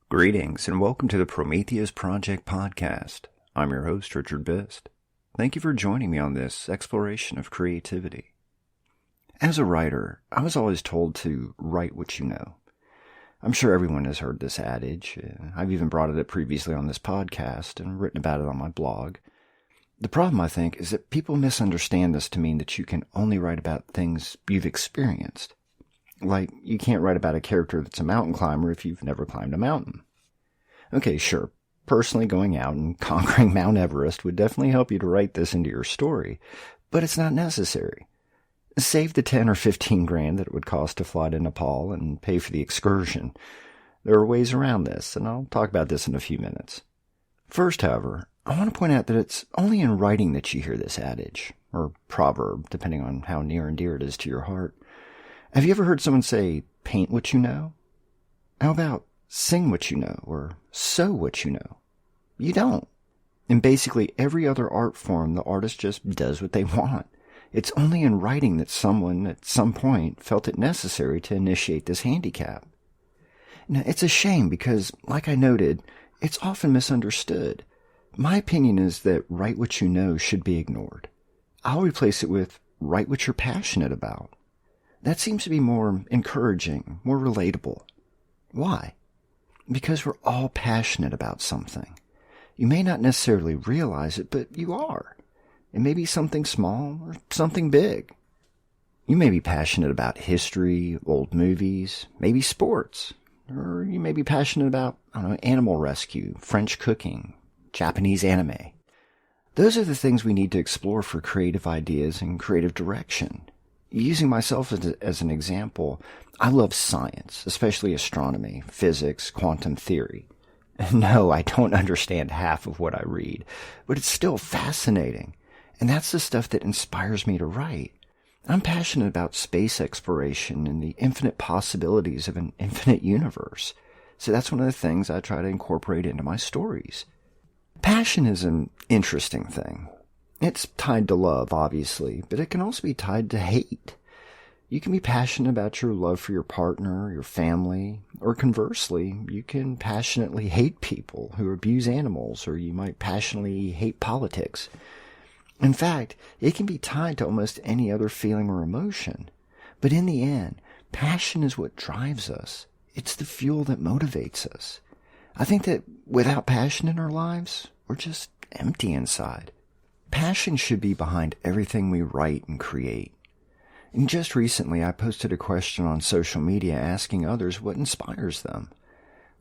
Greetings and welcome to the Prometheus Project podcast. I'm your host, Richard Bist. Thank you for joining me on this exploration of creativity. As a writer, I was always told to write what you know. I'm sure everyone has heard this adage. I've even brought it up previously on this podcast and written about it on my blog. The problem, I think, is that people misunderstand this to mean that you can only write about things you've experienced. Like, you can't write about a character that's a mountain climber if you've never climbed a mountain. Okay, sure, personally going out and conquering Mount Everest would definitely help you to write this into your story, but it's not necessary. Save the 10 or 15 grand that it would cost to fly to Nepal and pay for the excursion. There are ways around this, and I'll talk about this in a few minutes. First, however, I want to point out that it's only in writing that you hear this adage, or proverb, depending on how near and dear it is to your heart. Have you ever heard someone say, paint what you know? How about sing what you know, or sew what you know? You don't. In basically every other art form, the artist just does what they want. It's only in writing that someone at some point felt it necessary to initiate this handicap. Now, it's a shame because, like I noted, it's often misunderstood. My opinion is that write what you know should be ignored. I'll replace it with write what you're passionate about. That seems to be more encouraging, more relatable. Why? Because we're all passionate about something. You may not necessarily realize it, but you are. It may be something small or something big. You may be passionate about history, old movies, maybe sports. Or you may be passionate about, animal rescue, French cooking, Japanese anime. Those are the things we need to explore for creative ideas and creative direction. Using myself as an example, I love science, especially astronomy, physics, quantum theory. No, I don't understand half of what I read, but it's still fascinating. And that's the stuff that inspires me to write. I'm passionate about space exploration and the infinite possibilities of an infinite universe. So that's one of the things I try to incorporate into my stories. Passion is an interesting thing. It's tied to love, obviously, but it can also be tied to hate. You can be passionate about your love for your partner, your family, or conversely, you can passionately hate people who abuse animals, or you might passionately hate politics. In fact, it can be tied to almost any other feeling or emotion. But in the end, passion is what drives us. It's the fuel that motivates us. I think that without passion in our lives, we're just empty inside. Passion should be behind everything we write and create. And just recently, I posted a question on social media asking others what inspires them.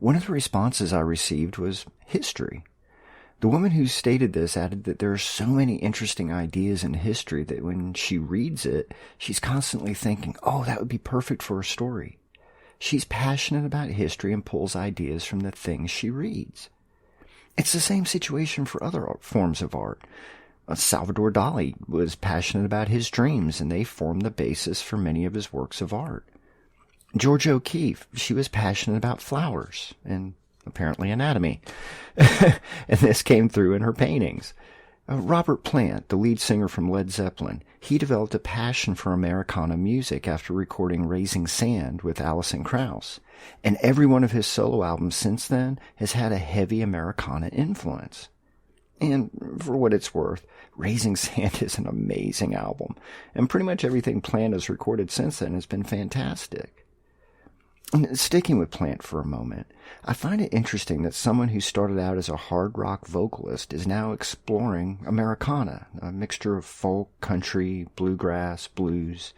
One of the responses I received was history. The woman who stated this added that there are so many interesting ideas in history that when she reads it, she's constantly thinking, oh, that would be perfect for a story. She's passionate about history and pulls ideas from the things she reads. It's the same situation for other forms of art. Salvador Dali was passionate about his dreams, and they formed the basis for many of his works of art. Georgia O'Keeffe, she was passionate about flowers and apparently anatomy, and this came through in her paintings. Robert Plant, the lead singer from Led Zeppelin, he developed a passion for Americana music after recording Raising Sand with Alison Krauss, and every one of his solo albums since then has had a heavy Americana influence. And for what it's worth, Raising Sand is an amazing album, and pretty much everything Plant has recorded since then has been fantastic. And sticking with Plant for a moment, I find it interesting that someone who started out as a hard rock vocalist is now exploring Americana, a mixture of folk, country, bluegrass, blues.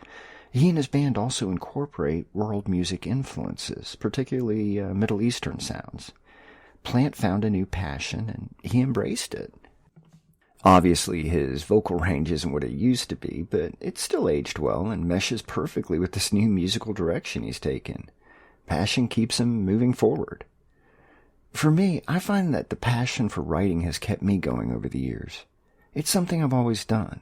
He and his band also incorporate world music influences, particularly Middle Eastern sounds. Plant found a new passion, and he embraced it. Obviously, his vocal range isn't what it used to be, but it's still aged well and meshes perfectly with this new musical direction he's taken. Passion keeps him moving forward. For me, I find that the passion for writing has kept me going over the years. It's something I've always done.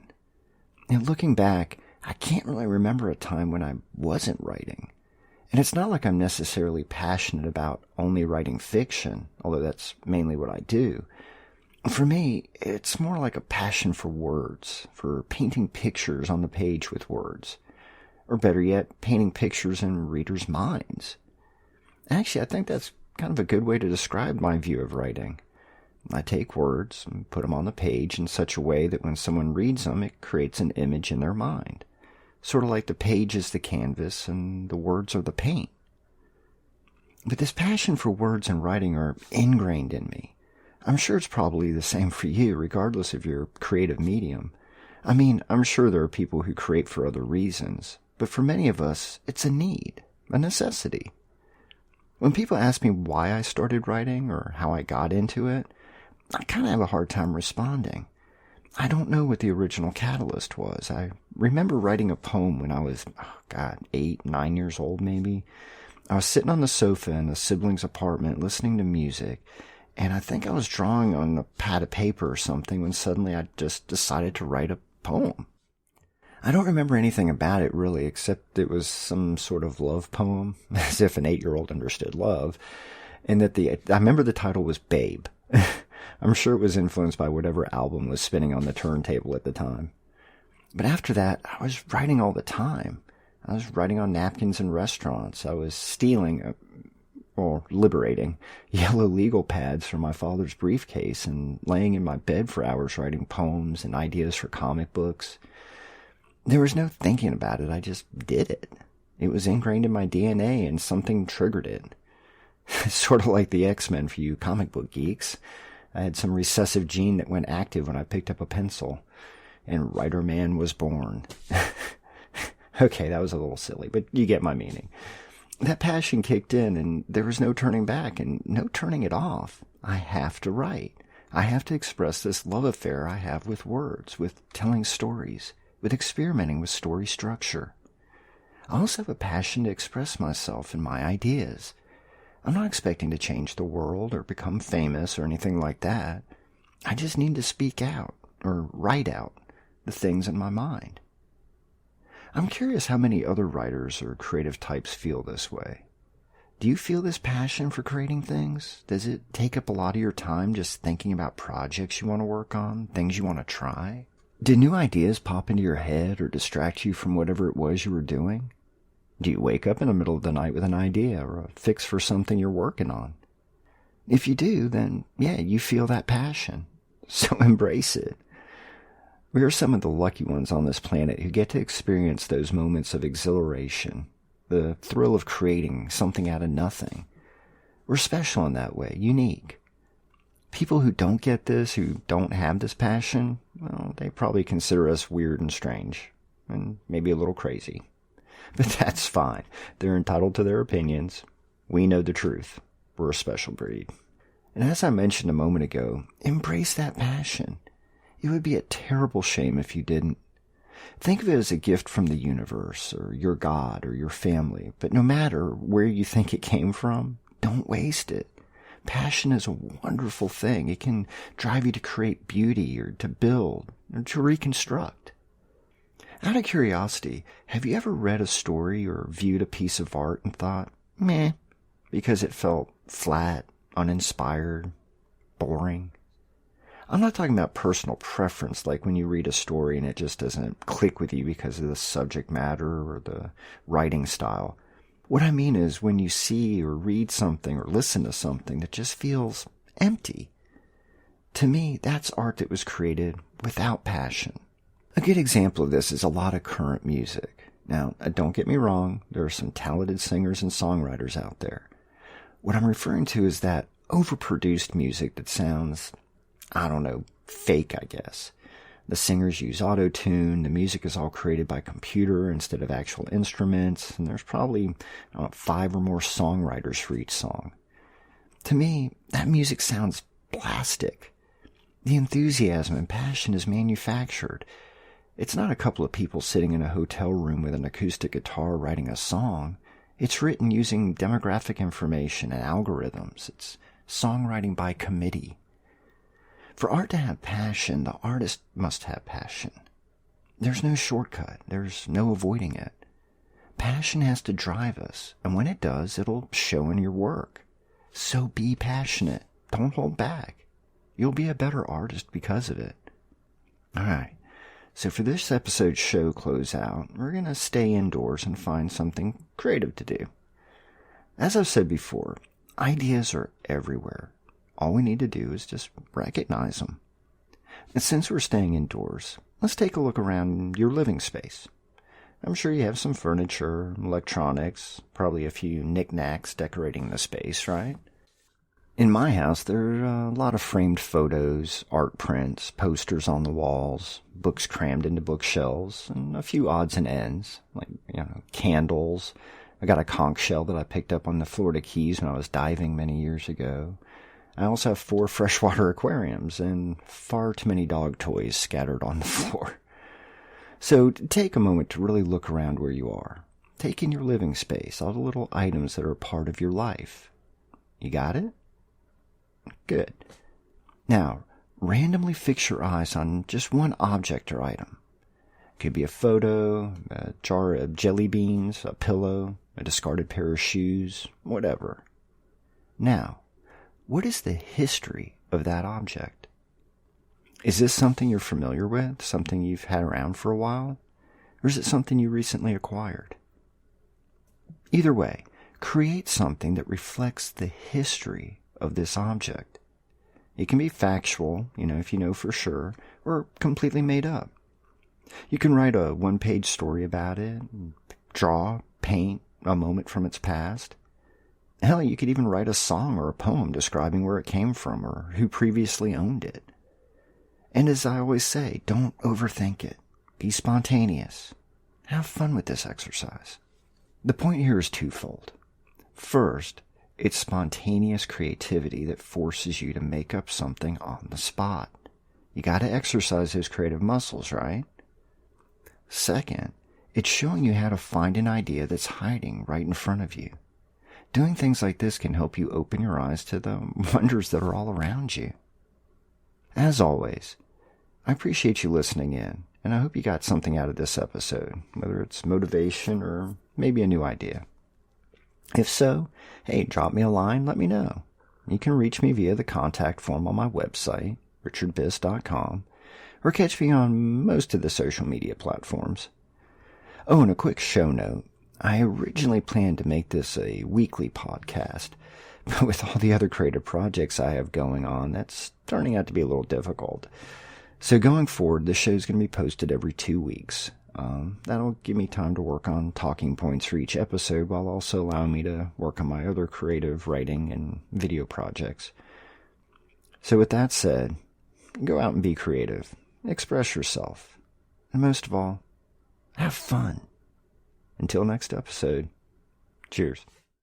And looking back, I can't really remember a time when I wasn't writing. And it's not like I'm necessarily passionate about only writing fiction, although that's mainly what I do. For me, it's more like a passion for words, for painting pictures on the page with words. Or better yet, painting pictures in readers' minds. Actually, I think that's kind of a good way to describe my view of writing. I take words and put them on the page in such a way that when someone reads them, it creates an image in their mind. Sort of like the page is the canvas and the words are the paint. But this passion for words and writing are ingrained in me. I'm sure it's probably the same for you, regardless of your creative medium. I mean, I'm sure there are people who create for other reasons, but for many of us, it's a need, a necessity. When people ask me why I started writing or how I got into it, I kind of have a hard time responding. I don't know what the original catalyst was. I remember writing a poem when I was, 8, 9 years old maybe. I was sitting on the sofa in a sibling's apartment listening to music, and I think I was drawing on a pad of paper or something when suddenly I just decided to write a poem. I don't remember anything about it really, except it was some sort of love poem, as if an 8-year-old understood love, and that I remember the title was Babe. I'm sure it was influenced by whatever album was spinning on the turntable at the time. But after that, I was writing all the time. I was writing on napkins in restaurants. I was stealing, or liberating, yellow legal pads from my father's briefcase and laying in my bed for hours writing poems and ideas for comic books. There was no thinking about it. I just did it. It was ingrained in my DNA and something triggered it. Sort of like the X-Men for you comic book geeks. I had some recessive gene that went active when I picked up a pencil, and Writer Man was born. Okay, that was a little silly, but you get my meaning. That passion kicked in, and there was no turning back and no turning it off. I have to write. I have to express this love affair I have with words, with telling stories, with experimenting with story structure. I also have a passion to express myself and my ideas. I'm not expecting to change the world or become famous or anything like that. I just need to speak out or write out the things in my mind. I'm curious how many other writers or creative types feel this way. Do you feel this passion for creating things? Does it take up a lot of your time just thinking about projects you want to work on, things you want to try? Do new ideas pop into your head or distract you from whatever it was you were doing? Do you wake up in the middle of the night with an idea or a fix for something you're working on? If you do, then yeah, you feel that passion. So embrace it. We are some of the lucky ones on this planet who get to experience those moments of exhilaration, the thrill of creating something out of nothing. We're special in that way, unique. People who don't get this, who don't have this passion, well, they probably consider us weird and strange, and maybe a little crazy. But that's fine. They're entitled to their opinions. We know the truth. We're a special breed. And as I mentioned a moment ago, embrace that passion. It would be a terrible shame if you didn't. Think of it as a gift from the universe, or your God, or your family. But no matter where you think it came from, don't waste it. Passion is a wonderful thing. It can drive you to create beauty, or to build, or to reconstruct. Out of curiosity, have you ever read a story or viewed a piece of art and thought, meh, because it felt flat, uninspired, boring? I'm not talking about personal preference, like when you read a story and it just doesn't click with you because of the subject matter or the writing style. What I mean is when you see or read something or listen to something that just feels empty. To me, that's art that was created without passion. A good example of this is a lot of current music. Now, don't get me wrong, there are some talented singers and songwriters out there. What I'm referring to is that overproduced music that sounds, fake, I guess. The singers use auto-tune, the music is all created by computer instead of actual instruments, and there's probably 5 or more songwriters for each song. To me, that music sounds plastic. The enthusiasm and passion is manufactured. It's not a couple of people sitting in a hotel room with an acoustic guitar writing a song. It's written using demographic information and algorithms. It's songwriting by committee. For art to have passion, the artist must have passion. There's no shortcut. There's no avoiding it. Passion has to drive us, and when it does, it'll show in your work. So be passionate. Don't hold back. You'll be a better artist because of it. All right. So for this episode's show closeout, we're going to stay indoors and find something creative to do. As I've said before, Ideas are everywhere. All we need to do is just recognize them. And since we're staying indoors, let's take a look around your living space. I'm sure you have some furniture, electronics, probably a few knickknacks decorating the space, right? In my house, there are a lot of framed photos, art prints, posters on the walls, books crammed into bookshelves, and a few odds and ends, like, candles. I got a conch shell that I picked up on the Florida Keys when I was diving many years ago. I also have 4 freshwater aquariums and far too many dog toys scattered on the floor. So take a moment to really look around where you are. Take in your living space, all the little items that are part of your life. You got it? Good. Now, randomly fix your eyes on just one object or item. It could be a photo, a jar of jelly beans, a pillow, a discarded pair of shoes, whatever. Now, what is the history of that object? Is this something you're familiar with, something you've had around for a while, or is it something you recently acquired? Either way, create something that reflects the history of this object. It can be factual, if you know for sure, or completely made up. You can write a 1-page story about it, draw, paint a moment from its past. Hell, you could even write a song or a poem describing where it came from or who previously owned it. And as I always say, don't overthink it. Be spontaneous. Have fun with this exercise. The point here is twofold. First, it's spontaneous creativity that forces you to make up something on the spot. You got to exercise those creative muscles, right? Second, it's showing you how to find an idea that's hiding right in front of you. Doing things like this can help you open your eyes to the wonders that are all around you. As always, I appreciate you listening in, and I hope you got something out of this episode, whether it's motivation or maybe a new idea. If so, hey, drop me a line, let me know. You can reach me via the contact form on my website, richardbist.com, or catch me on most of the social media platforms. Oh, and a quick show note. I originally planned to make this a weekly podcast, but with all the other creative projects I have going on, that's turning out to be a little difficult. So going forward, the show's going to be posted every 2 weeks. That'll give me time to work on talking points for each episode while also allowing me to work on my other creative writing and video projects. So with that said, go out and be creative, express yourself, and most of all, have fun. Until next episode, cheers.